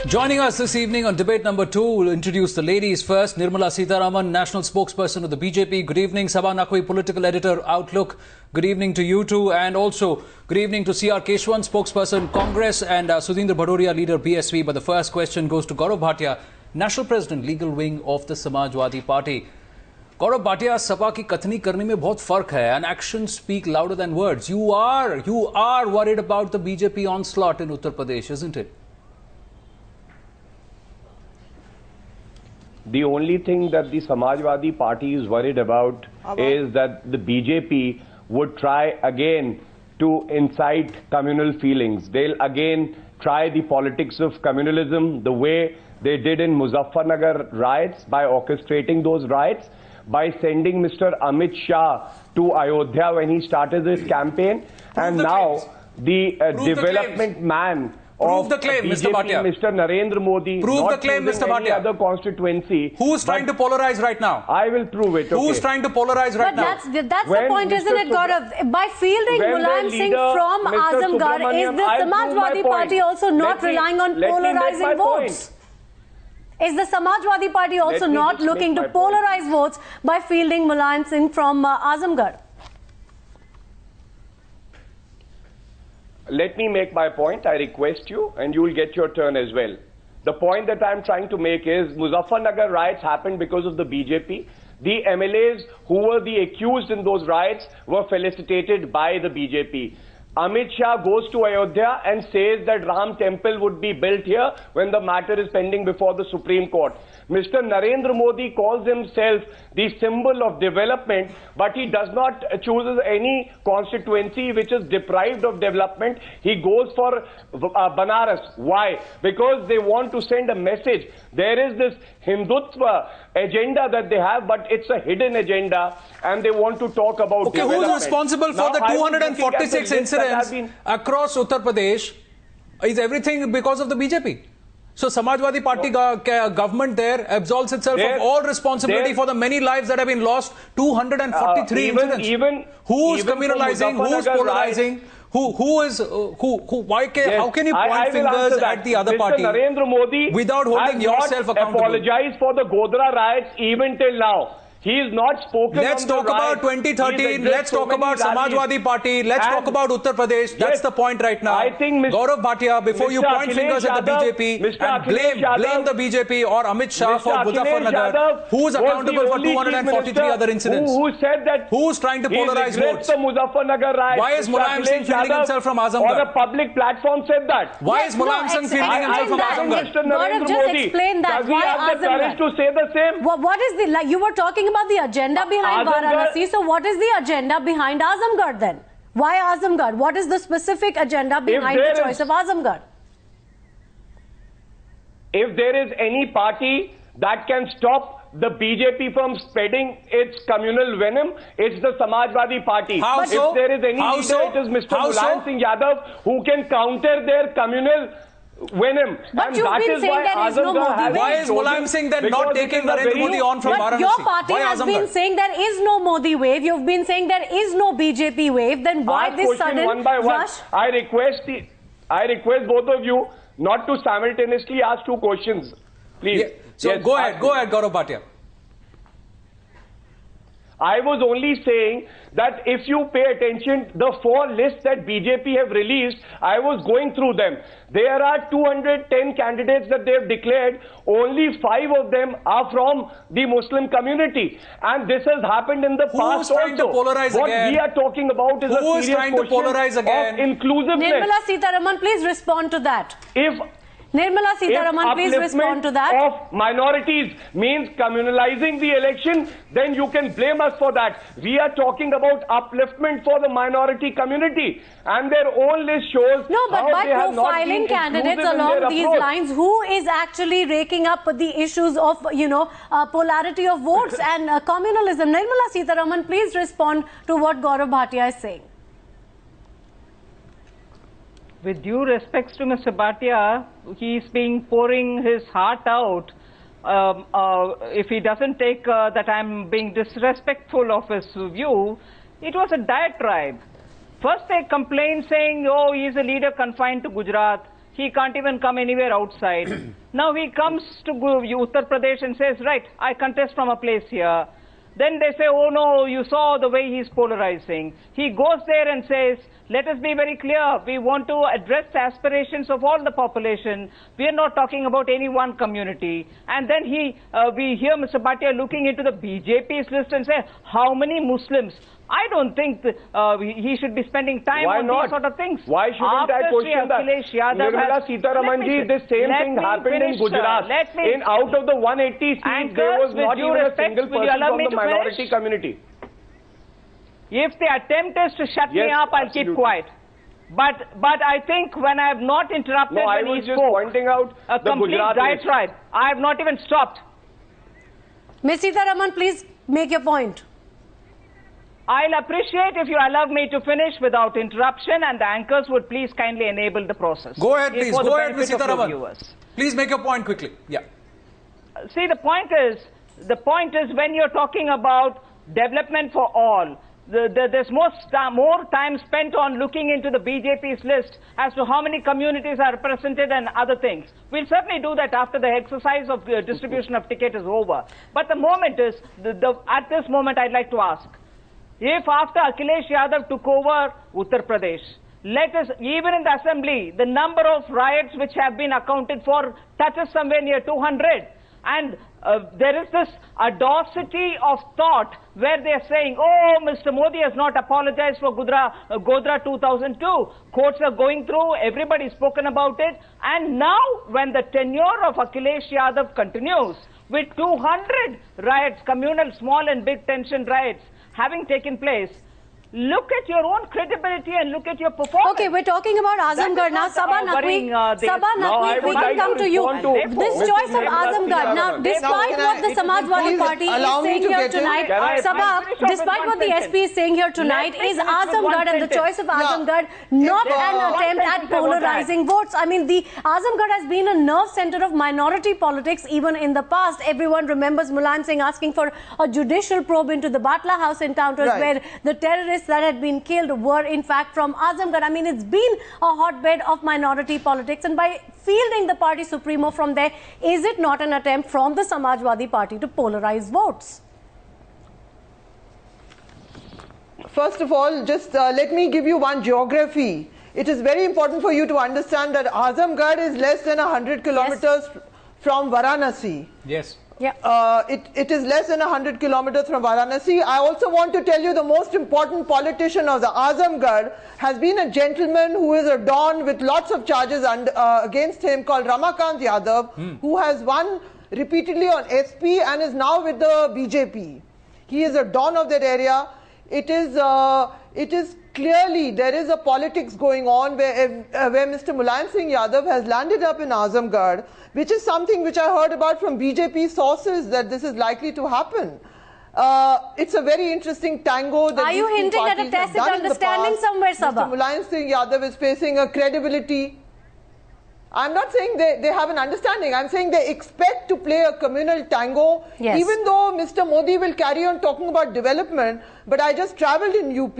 Joining us this evening on debate number 2, we'll introduce the ladies first. Nirmala Sitharaman, national spokesperson of the BJP. Good evening. Sabha Naqvi, political editor, Outlook. Good evening to you two. And also, good evening to C.R. Keshwan, spokesperson, Congress, and Sudhindra Bhadoria, leader, BSV. But the first question goes to Gaurav Bhatia, national president, legal wing of the Samajwadi Party. Gaurav Bhatia, Sabha की कथनी करने में बहुत फर्क है, and actions speak louder than words. You are worried about the BJP onslaught in Uttar Pradesh, isn't it? The only thing that the Samajwadi Party is worried about is that the BJP would try again to incite communal feelings. They'll again try the politics of communalism the way they did in Muzaffarnagar riots, by orchestrating those riots, by sending Mr. Amit Shah to Ayodhya when he started his campaign. And now the development man of the claim, BJP, Mr. Bhatia. Mr. Narendra Modi, Prove the claim, Mr. Bhatia. Other constituency. Who's trying to polarize right now? I will prove it. Who's trying to polarize right now? But that's the point, isn't it, Gaurav? By fielding Mulayam Singh from Azamgarh, is the Samajwadi Party also not relying on polarizing votes? Is the Samajwadi Party also not looking to polarize votes by fielding Mulayam Singh from Azamgarh? Let me make my point. I request you, and you will get your turn as well. The point that I'm trying to make is Muzaffarnagar riots happened because of the BJP. The MLAs who were the accused in those riots were felicitated by the BJP. Amit Shah goes to Ayodhya and says that Ram Temple would be built here when the matter is pending before the Supreme Court. Mr. Narendra Modi calls himself the symbol of development, but he does not choose any constituency which is deprived of development. He goes for Banaras. Why? Because they want to send a message. There is this Hindutva agenda that they have, but it's a hidden agenda, and they want to talk about development. Who's responsible for the 246 incidents across Uttar Pradesh? Is everything because of the BJP? So Samajwadi Party government there absolves itself of all responsibility for the many lives that have been lost. 243 incidents. Who's communalizing? Who's polarizing? How can you point fingers at the other party Narendra Modi without holding yourself accountable? Apologized for the Godhra riots even till now. He is not spoken. Let's talk about 2013. Let's talk about Samajwadi Party. Let's talk about Uttar Pradesh. That's the point right now. I think Gaurav Bhatia, before you point fingers at the BJP and blame the BJP or Amit Shah for Muzaffarnagar, who's accountable for 243 other incidents? Who said that? Who's trying to polarize votes? The Muzaffarnagar riots. Why is Mulayam Singh fielding himself from Azamgarh? On a public platform said that. Why is Mulayam Singh fielding himself from Azamgarh? Gaurav, just explain that. Does he have the courage to say the same? What is the, you were talking about the agenda behind Varanasi. So what is the agenda behind Azamgarh then? Why Azamgarh? What is the specific agenda behind the choice of Azamgarh? If there is any party that can stop the BJP from spreading its communal venom, it's the Samajwadi Party. If there is any leader, it is Mr. Mulayam Singh Yadav who can counter their communal venom. But you've been saying there is no Modi wave. Why is Mulayam Singh then not taking Narendra Modi on from Varanasi? Your party has been saying there is no Modi wave. You've been saying there is no BJP wave. Then why this sudden one by one rush? I request both of you not to simultaneously ask two questions, please. Yeah. So go ahead, Gaurav Bhatia. I was only saying that if you pay attention, the 4 lists that BJP have released, I was going through them. There are 210 candidates that they have declared. Only 5 of them are from the Muslim community. And this has happened in the past also. Trying to polarize what again? we are talking about is a serious question of inclusiveness. Nirmala Sitharaman, please respond to that. Nirmala Sitharaman, please respond to that. Of minorities means communalizing the election, then you can blame us for that. We are talking about upliftment for the minority community, and their own list shows. No, but by profiling candidates along these lines, who is actually raking up the issues of, polarity of votes and communalism? Nirmala Sitharaman, please respond to what Gaurav Bhatia is saying. With due respects to Mr. Bhatia, he is pouring his heart out. If he doesn't take that I'm being disrespectful of his view, it was a diatribe. First they complained saying, oh, he is a leader confined to Gujarat. He can't even come anywhere outside. Now he comes to Uttar Pradesh and says, right, I contest from a place here. Then they say, oh no, you saw the way he's polarizing. He goes there and says, let us be very clear. We want to address the aspirations of all the population. We are not talking about any one community. And then we hear Mr. Bhatia looking into the BJP's list and say, how many Muslims? I don't think he should be spending time on these sort of things. Why shouldn't I question that? Nirmala Sitharamanji, this same thing happened in Gujarat. Out of the 180 seats, there was not even a single person from the minority community. If the attempt is to shut me up, I'll keep quiet. But I think when I have not interrupted when he spoke, pointing out a complete diatribe, I have not even stopped. Ms. Sitharaman, please make your point. I'll appreciate if you allow me to finish without interruption, and the anchors would please kindly enable the process. Go ahead, please. Go ahead, Ms. Sitharaman. Please make your point quickly. Yeah. See, the point is when you're talking about development for all, there's more time spent on looking into the BJP's list as to how many communities are represented and other things. We'll certainly do that after the exercise of the distribution of ticket is over. But the moment is, at this moment I'd like to ask, if after Akhilesh Yadav took over Uttar Pradesh, let us, even in the assembly, the number of riots which have been accounted for touches somewhere near 200. And there is this audacity of thought where they are saying, oh, Mr. Modi has not apologized for Godhra 2002. Courts are going through, everybody's spoken about it. And now, when the tenure of Akhilesh Yadav continues, with 200 riots, communal, small and big tension riots, having taken place, look at your own credibility and look at your performance. Okay, we're talking about Azamgarh now. Sabah Naqvi, we can come to you. This choice of Azamgarh, now, despite what the Samajwadi Party is saying here tonight, Sabah, despite what the SP is saying here tonight, is Azamgarh and the choice of Azamgarh not an attempt at polarizing votes? I mean, the Azamgarh has been a nerve center of minority politics even in the past. Everyone remembers Mulayam Singh asking for a judicial probe into the Batla House encounters where the terrorists that had been killed were in fact from Azamgarh. I mean, it's been a hotbed of minority politics, and by fielding the party supremo from there, is it not an attempt from the Samajwadi Party to polarize votes? First of all, just let me give you one geography. It is very important for you to understand that Azamgarh is less than 100 kilometers from Varanasi. Yes. Yeah. It is less than 100 kilometers from Varanasi. I also want to tell you the most important politician of the Azamgarh has been a gentleman who is a don with lots of charges against him called Ramakant Yadav, who has won repeatedly on SP and is now with the BJP. He is a don of that area. It is clearly there is a politics going on where Mr. Mulayam Singh Yadav has landed up in Azamgarh, which is something which I heard about from BJP sources that this is likely to happen. It's a very interesting tango that are you hinting at a tacit understanding somewhere, Sabah? Mr. Mulayam Singh Yadav is facing a credibility. I'm not saying they have an understanding. I'm saying they expect to play a communal tango, even though Mr. Modi will carry on talking about development. But I just travelled in UP.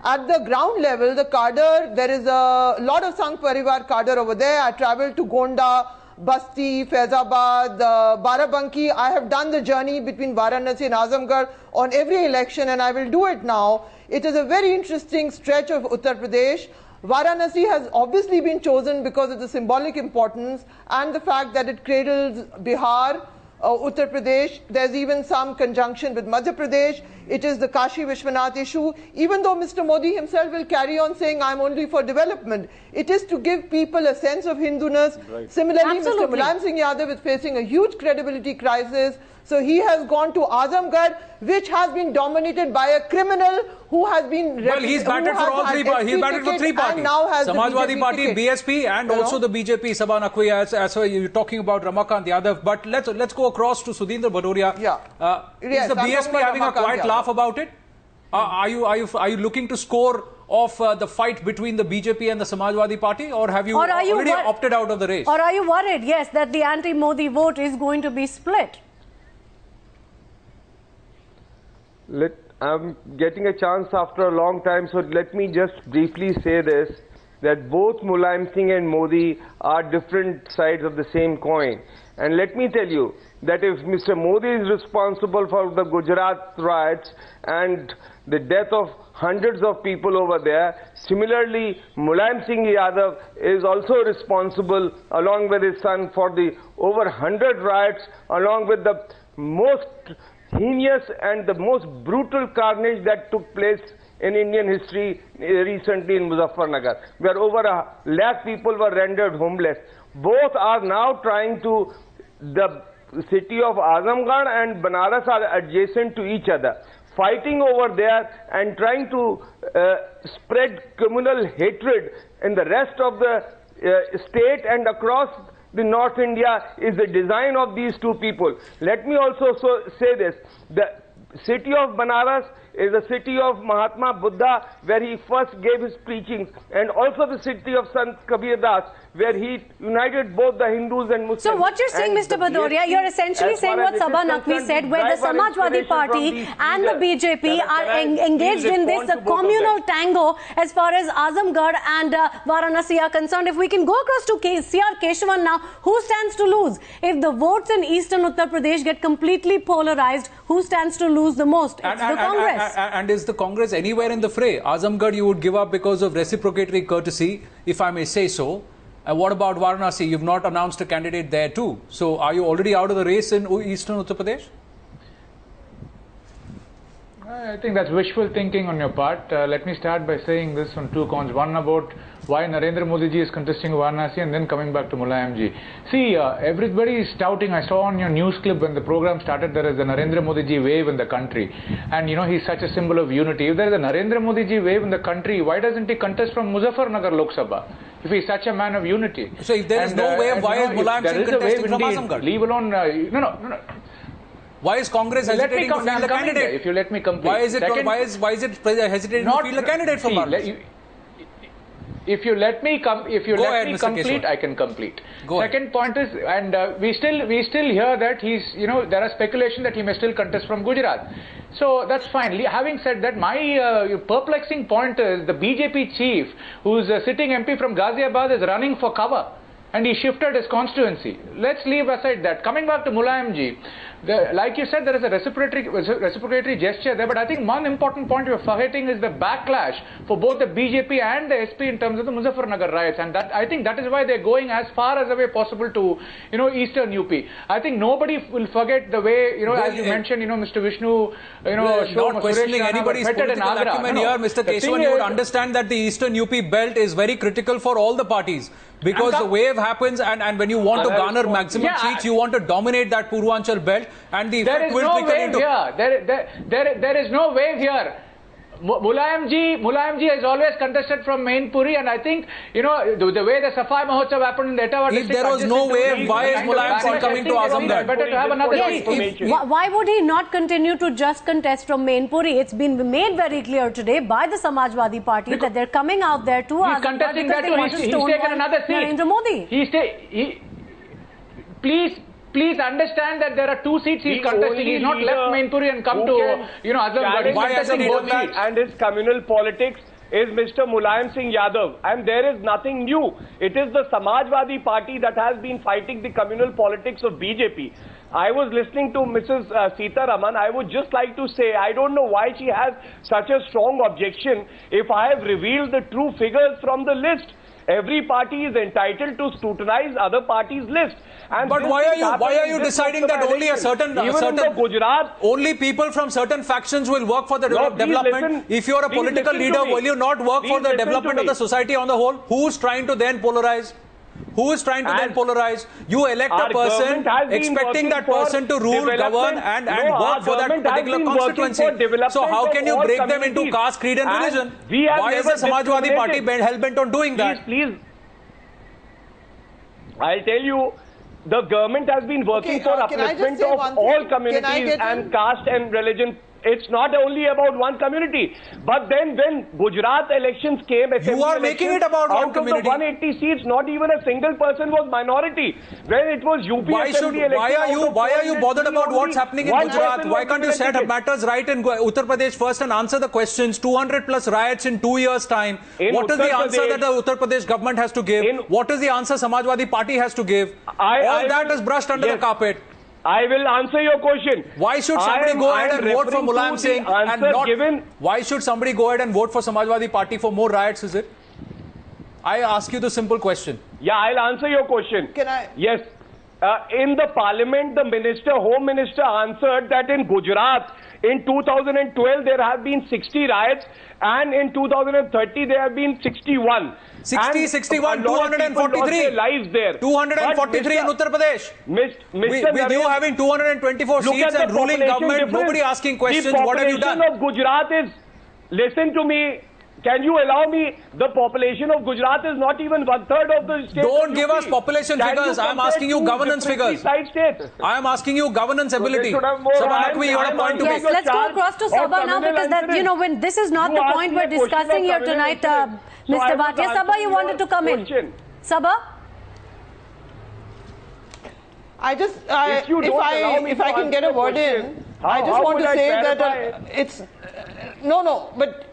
At the ground level, the cadre, there is a lot of Sangh Parivar cadre over there. I travelled to Gonda, Basti, Faizabad, Barabanki. I have done the journey between Varanasi and Azamgarh on every election, and I will do it now. It is a very interesting stretch of Uttar Pradesh. Varanasi has obviously been chosen because of the symbolic importance and the fact that it cradles Bihar, Uttar Pradesh. There's even some conjunction with Madhya Pradesh. It is the Kashi Vishwanath issue. Even though Mr. Modi himself will carry on saying, I'm only for development, it is to give people a sense of Hinduness. Similarly, Mr. Mulayam Singh Yadav is facing a huge credibility crisis. So he has gone to Azamgarh, which has been dominated by a criminal who has been... Well, he's batted for all three parties. He's batted for three parties. Samajwadi Party, BSP and also the BJP. Sabah Naqvi, as you're talking about Ramakant Yadav. But let's go across to Sudhindra Bhadoria. Is the BSP having a quiet laugh about it? Are you looking to score off the fight between the BJP and the Samajwadi Party, or have you already opted out of the race? Or are you worried, yes, that the anti-Modi vote is going to be split? I'm getting a chance after a long time, so let me just briefly say this. that both Mulayam Singh and Modi are different sides of the same coin. And let me tell you that if Mr. Modi is responsible for the Gujarat riots and the death of hundreds of people over there, similarly Mulayam Singh Yadav is also responsible along with his son for the over 100 riots, along with the most heinous and the most brutal carnage that took place in Indian history recently in Muzaffarnagar, where over 1 lakh people were rendered homeless. Both are now trying to, the city of Azamgarh and Banaras are adjacent to each other, fighting over there and trying to spread communal hatred in the rest of the state and across the North India is the design of these two people. Let me also say this. The city of Banaras is the city of Mahatma Buddha, where he first gave his preachings, and also the city of Sant Kabir Das, where he united both the Hindus and Muslims. So what you're saying, Mr. Bhadoria, you're essentially saying what Sabah Naqvi said, where the Samajwadi Party and the BJP are engaged in this communal tango as far as Azamgarh and Varanasi are concerned. If we can go across to C.R. Keshavan now, who stands to lose? If the votes in eastern Uttar Pradesh get completely polarized, who stands to lose the most? It's the Congress. And is the Congress anywhere in the fray? Azamgarh you would give up because of reciprocatory courtesy, if I may say so. And what about Varanasi? You've not announced a candidate there too. So are you already out of the race in eastern Uttar Pradesh? I think that's wishful thinking on your part. Let me start by saying this on two counts. One about why Narendra Modi ji is contesting Varanasi, and then coming back to Mulayam ji. See, everybody is touting. I saw on your news clip when the program started, there is a Narendra Modi ji wave in the country. And you know, he's such a symbol of unity. If there is a Narendra Modi ji wave in the country, why doesn't he contest from Muzaffarnagar Lok Sabha? If he's such a man of unity. So if there is no wave, why is Mulayam Singh contesting from Azamgarh? Leave alone, no. Why is Congress hesitating to field a candidate? If you let me complete. Why is it hesitating to field a candidate from Varanasi? If you let me complete, I can complete. Second point is, and we still hear that he's, you know, there are speculation that he may still contest from Gujarat. So that's fine. Having said that, my perplexing point is the BJP chief, who's sitting MP from Ghaziabad, is running for cover. And he shifted his constituency. Let's leave aside that. Coming back to Mulayam ji, like you said, there is a reciprocatory gesture there, but I think one important point you're forgetting is the backlash for both the BJP and the SP in terms of the Muzaffarnagar riots, and that I think that is why they're going as far as the way possible to, you know, eastern UP. I think nobody will forget the way, you know, as you mentioned, you know, Mr. Vishnu, you know, not questioning anybody's political acumen here, Mr. Keshavan, you would understand that the eastern UP belt is very critical for all the parties. Because the wave happens, and when you want to garner maximum seats, you want to dominate that Purvanchal belt, and the effect will trickle into... There is no wave here. Mulayam ji has always contested from Mainpuri, and I think, you know, the way the Safai Mahotsav happened in the Etawah district... If there was no wave, why is Mulayam Singh coming to Azamgarh? Better to have another seat. Why would he not continue to just contest from Mainpuri? It's been made very clear today by the Samajwadi Party that they're coming out there to Azamgarh because they want to stonewall Narendra Modi. Please understand that there are 2 seats he's contesting. He's not left Mainpuri and come to, you know, Azamgarh. Why hasn't both seats? And his communal politics is Mr. Mulayam Singh Yadav, and there is nothing new. It is the Samajwadi Party that has been fighting the communal politics of BJP. I was listening to Mrs. Sitaraman. I would just like to say, I don't know why she has such a strong objection if I have revealed the true figures from the list. Every party is entitled to scrutinize other parties' list. And but why are you deciding that only a certain Gujarat, only people from certain factions will work for the development? If you are a political leader, will you not work for the development of the society on the whole? Who's trying to then polarize? Who is trying to then polarize? You elect a person expecting that person to rule, govern and work for that particular constituency. So how can you break them into caste, creed and religion? Why is the Samajwadi Party hell-bent on doing that? Please. I'll tell you, the government has been working for upliftment of all communities and caste and religion It's not only about one community. But then when Gujarat elections came, you are making it about one community. Out of the 180 seats, not even a single person was minority. When it was UP assembly election, why are you bothered about what's happening in Gujarat? Why can't you set matters right in Uttar Pradesh first and answer the questions? 200 plus riots in 2 years' time. What is the answer that the Uttar Pradesh government has to give? What is the answer Samajwadi Party has to give? All that is brushed under the carpet. I will answer your question. Why should somebody go ahead and vote for Mulayam Singh and not given? Why should somebody go ahead and vote for Samajwadi Party for more riots, is it? I ask you the simple question. Yeah, I'll answer your question. Can I? Yes. In the parliament, the Home Minister answered that in Gujarat, in 2012, there have been 60 riots, and in 2030, there have been 61. 60, 61, 243 lives there. 243 in Uttar Pradesh. With you having 224 seats and ruling government, nobody asking questions, what have you done? The population of Gujarat is, listen to me, can you allow me, the population of Gujarat is not even 1/3 of the state. Don't give us population figures, I am asking you governance figures. I am asking you governance ability. Sabha Naqvi, you have a point to make. Yes, let's go across to Sabha now, because that, you know, when this is not the point we're discussing here tonight, Mr. Bhatia. Sabha, you wanted to come in. Sabha? If I can get a word in, I just want to say that it's but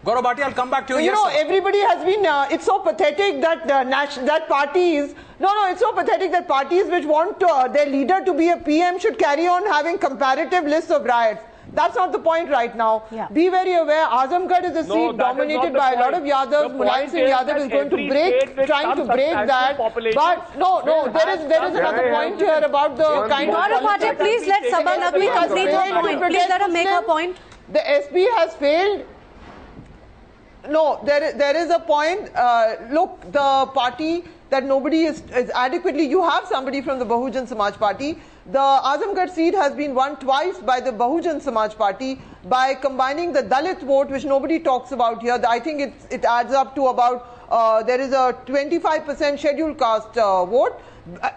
Gaurav Bhatia, I'll come back to you. You know, everybody has been. It's so pathetic that that parties. It's so pathetic that parties which want their leader to be a PM should carry on having comparative lists of riots. That's not the point right now. Yeah. Be very aware, Azamgarh is a seat dominated by a lot of Yadavs. Mulayam Singh Yadav is going to trying to break that. But there is another point here about the kind of... Gaurav Bhatia, please let Sabha Naqvi complete her point. Please let her make her point. The SP has failed. No, there is a point. Look, the party that nobody is adequately... You have somebody from the Bahujan Samaj Party. The Azamgarh seat has been won twice by the Bahujan Samaj Party by combining the Dalit vote, which nobody talks about here. I think it adds up to about, there is a 25% scheduled caste vote,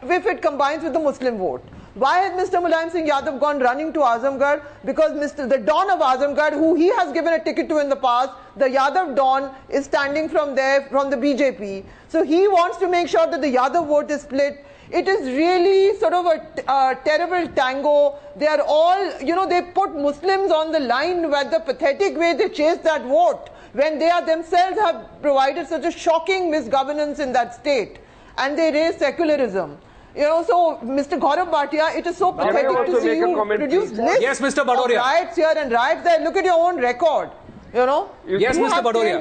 if it combines with the Muslim vote. Why has Mr. Mulayam Singh Yadav gone running to Azamgarh? Because the Don of Azamgarh, who he has given a ticket to in the past, the Yadav Don, is standing from there, from the BJP. So he wants to make sure that the Yadav vote is split. It is really sort of a terrible tango. They are all, they put Muslims on the line with the pathetic way they chase that vote, when they are themselves have provided such a shocking misgovernance in that state. And they raise secularism. So, Mr. Gaurav Bhatia, it is so pathetic to see you produce lists of riots here and riots there. Look at your own record. Yes, Mr. Bhadoria.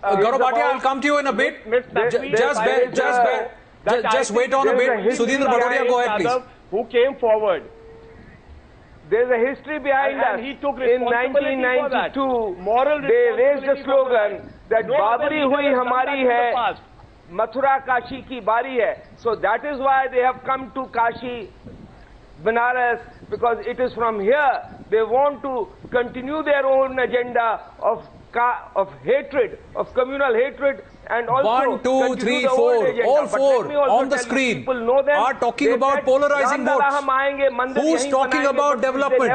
Gaurav Bhatia, I'll come to you in a bit. Just wait on a bit. Sudhindra Bhadoria, go ahead, please. Who came forward? There's a history behind that. He took in 1992, they raised a slogan that Babri hui hamari hai, Mathura Kashi ki bari hai. So that is why they have come to Kashi, Banaras, because it is from here they want to continue their own agenda of hatred, of communal hatred, and also 1, 2, 3, 4, all four on the screen are talking about polarizing votes. Who's talking about development?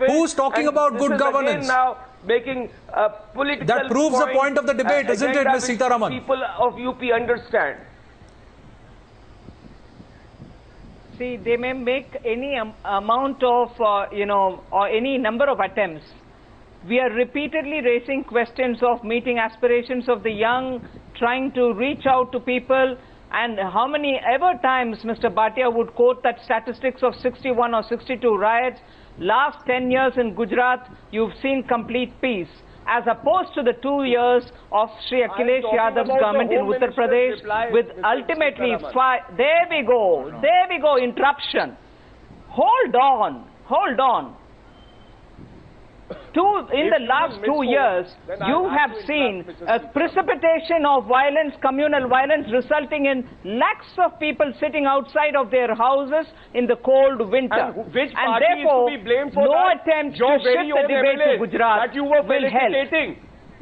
Who's talking about good governance? Now making political that proves the point of the debate, isn't it, Ms. Sitaraman? People of UP understand. See, they may make any amount of, or any number of attempts. We are repeatedly raising questions of meeting aspirations of the young, trying to reach out to people, and how many ever times Mr. Bhatia would quote that statistics of 61 or 62 riots. Last 10 years in Gujarat, you've seen complete peace, as opposed to the 2 years of Sri Akhilesh Yadav's government in Uttar Pradesh, with ultimately there we go, interruption. Hold on. In the last 2 years, you have seen a precipitation of violence, communal violence, resulting in lakhs of people sitting outside of their houses in the cold winter. And therefore, no attempt to shift the debate to Gujarat that you were will help.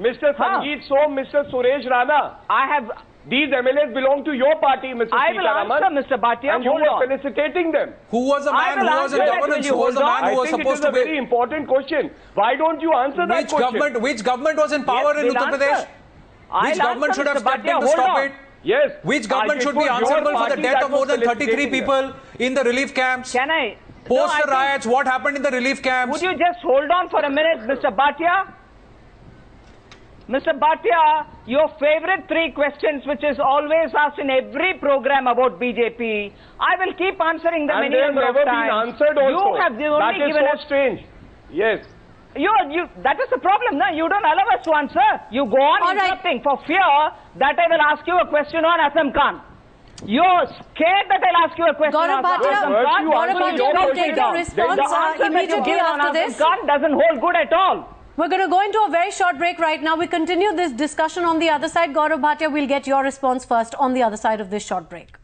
Mr. Sangeet Som, Mr. Suresh Rana. I have These MLAs belong to your party, Mr. I will answer, Mr. Bhatia. And you were felicitating them. Who was the man who was in governance? Who was the man who was supposed to be? I think it is a very important question. Why don't you answer that question? Which government was in power in Uttar Pradesh? Which government should have stepped in to stop it? Yes. Which government should be answerable for the death of more than 33 people in the relief camps? Can I? Post the riots, what happened in the relief camps? Would you just hold on for a minute, Mr. Bhatia? Mr. Bhatia, your favorite 3 questions, which is always asked in every program about BJP, I will keep answering them any number of times. And they have never been answered also. You have only given us... strange. Yes. That is the problem, no? You don't allow us to answer. You go on interrupting for fear that I will ask you a question on Azam Khan. You're scared that I'll ask you a question on Gaurav Bhatia will take your response immediately after this. Azam Khan doesn't hold good at all. We're going to go into a very short break right now. We continue this discussion on the other side. Gaurav Bhatia, we'll get your response first on the other side of this short break.